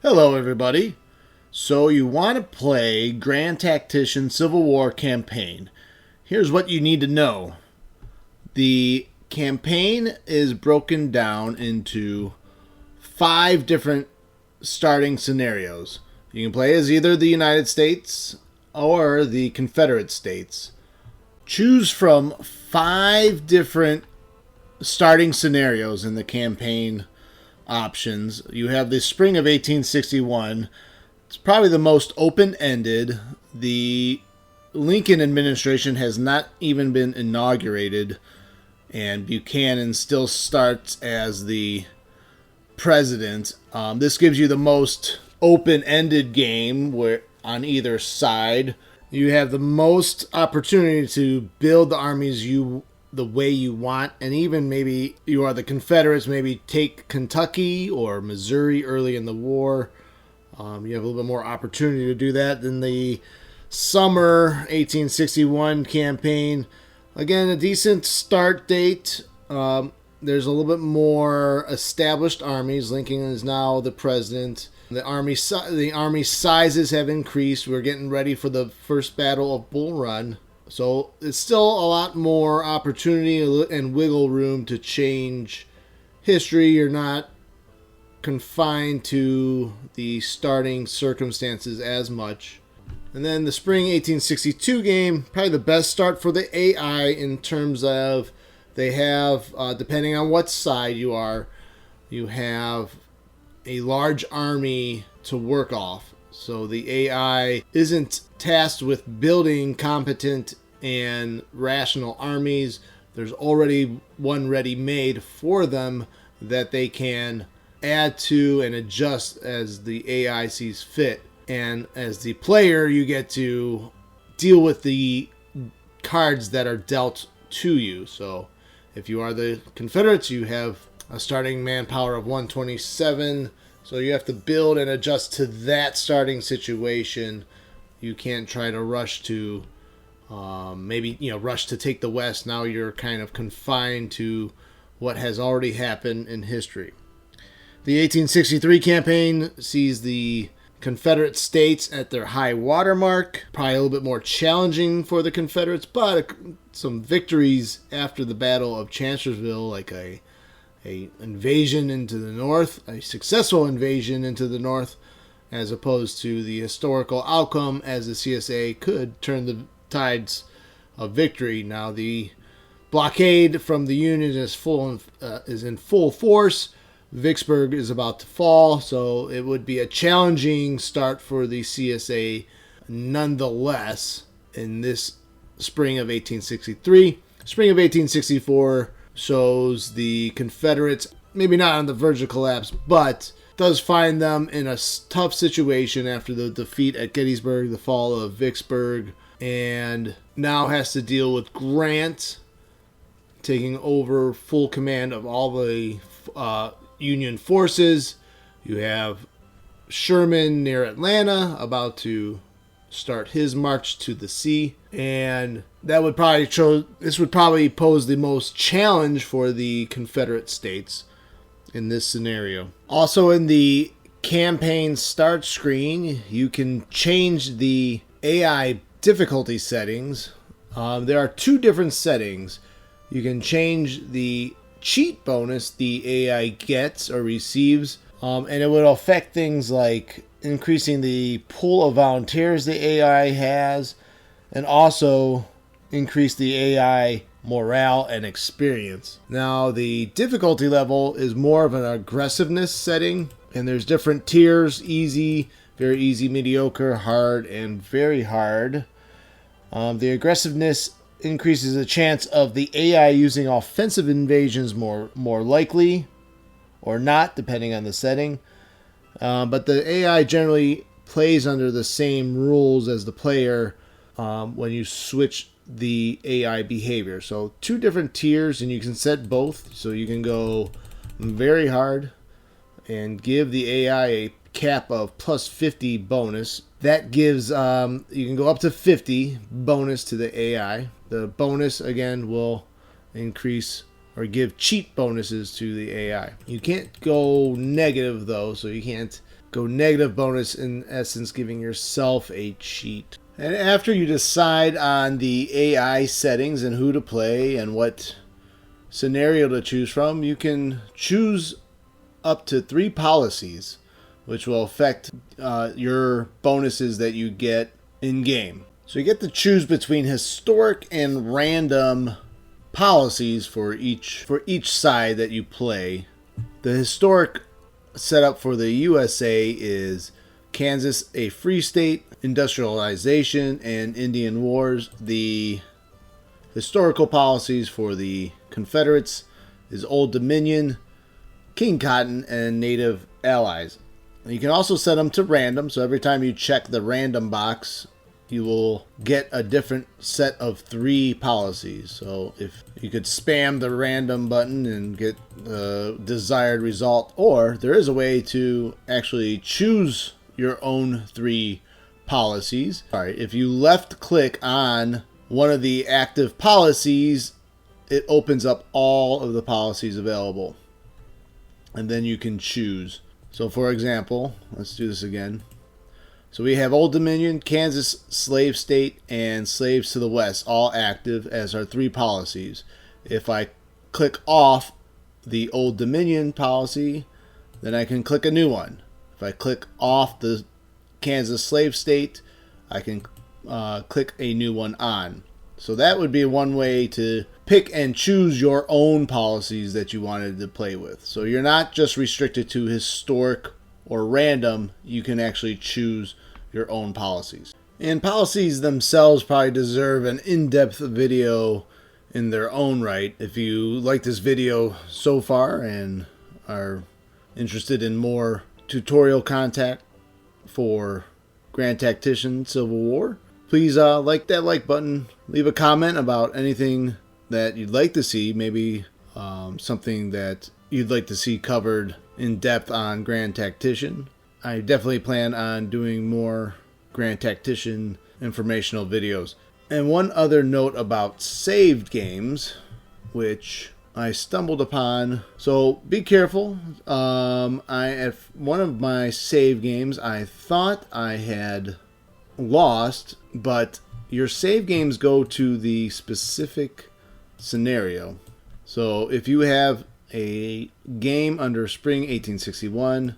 Hello everybody. So you want to play Grand Tactician Civil War campaign. Here's what you need to know. The campaign is broken down into 5 different starting scenarios. You can play as either the United States or the Confederate States. Choose from 5 different starting scenarios in the campaign options. You have the spring of 1861. It's probably the most open-ended. The Lincoln administration has not even been inaugurated, and Buchanan still starts as the president. This gives you the most open-ended game where on either side you have the most opportunity to build the armies the way you want, and even maybe you are the Confederates, maybe take Kentucky or Missouri early in the war. You have a little bit more opportunity to do that than the summer 1861 campaign. Again, a decent start date. There's a little bit more established armies. Lincoln is now the president. The army sizes have increased. We're getting ready for the first battle of Bull Run. So it's still a lot more opportunity and wiggle room to change history. You're not confined to the starting circumstances as much. And then the spring 1862 game, probably the best start for the AI in terms of they have, depending on what side you are, you have a large army to work off. So the AI isn't tasked with building competent and rational armies. There's already one ready-made for them that they can add to and adjust as the AI sees fit. And as the player, you get to deal with the cards that are dealt to you. So if you are the Confederates, you have a starting manpower of 127. So you have to build and adjust to that starting situation. You can't try to rush to rush to take the West. Now you're kind of confined to what has already happened in history. The 1863 campaign sees the Confederate States at their high water mark. Probably a little bit more challenging for the Confederates, but some victories after the Battle of Chancellorsville, like a invasion into the north, a successful invasion into the north, as opposed to the historical outcome as the CSA could turn the tides of victory. Now the blockade from the Union is in full force. Vicksburg is about to fall, so it would be a challenging start for the CSA nonetheless in this spring of 1863. Spring of 1864 shows the Confederates, maybe not on the verge of collapse, but does find them in a tough situation after the defeat at Gettysburg, the fall of Vicksburg, and now has to deal with Grant taking over full command of all the Union forces. You have Sherman near Atlanta about to start his march to the sea, and this would probably pose the most challenge for the Confederate States in this scenario. Also in the campaign start screen, you can change the AI difficulty settings. There are 2 different settings. You can change the cheat bonus the AI gets or receives, and it would affect things like increasing the pool of volunteers the AI has, and also increase the AI morale and experience. Now the difficulty level is more of an aggressiveness setting, and there's different tiers: easy, very easy, mediocre, hard, and very hard. The aggressiveness increases the chance of the AI using offensive invasions more likely or not, depending on the setting. But the AI generally plays under the same rules as the player when you switch the AI behavior. So 2 different tiers, and you can set both. So you can go very hard and give the AI a cap of plus 50 bonus. That gives, you can go up to 50 bonus to the AI. The bonus, again, will increase or give cheat bonuses to the AI. You can't go negative, though, so you can't go negative bonus, in essence giving yourself a cheat. And after you decide on the AI settings and who to play and what scenario to choose from, you can choose up to 3 policies which will affect your bonuses that you get in game. So you get to choose between historic and random policies for each side that you play. The historic setup for the USA is Kansas, a free state, industrialization, and Indian wars. The historical policies for the Confederates is Old Dominion, King Cotton, and Native allies. You can also set them to random, so every time you check the random box, you will get a different set of 3 policies. So if you could spam the random button and get the desired result, or there is a way to actually choose your own 3 policies. Sorry, if you left click on one of the active policies, it opens up all of the policies available, and then you can choose. So for example, let's do this again. So we have Old Dominion, Kansas, slave state, and slaves to the west, all active as our 3 policies. If I click off the Old Dominion policy, then I can click a new one. If I click off the Kansas slave state, I can click a new one on. So that would be one way to pick and choose your own policies that you wanted to play with. So you're not just restricted to historic or random, you can actually choose your own policies. And policies themselves probably deserve an in-depth video in their own right. If you like this video so far and are interested in more tutorial content for Grand Tactician Civil War, please like that like button, leave a comment about anything that you'd like to see, maybe something that you'd like to see covered in depth on Grand Tactician. I definitely plan on doing more Grand Tactician informational videos. And one other note about saved games, which I stumbled upon. So be careful. At one of my save games, I thought I had lost, but your save games go to the specific scenario. So if you have a game under Spring 1861,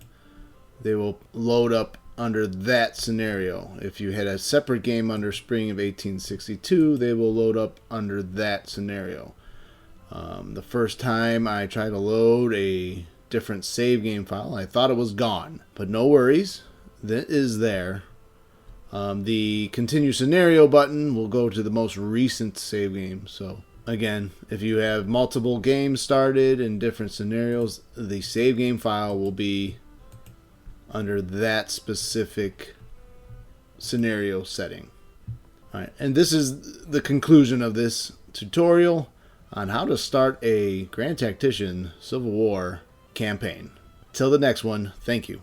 they will load up under that scenario. If you had a separate game under Spring of 1862, they will load up under that scenario. The first time I tried to load a different save game file, I thought it was gone, but no worries, that is there. The continue scenario button will go to the most recent save game. So again, if you have multiple games started in different scenarios, the save game file will be under that specific scenario setting. Alright, and this is the conclusion of this tutorial on how to start a Grand Tactician Civil War campaign. Till the next one, thank you.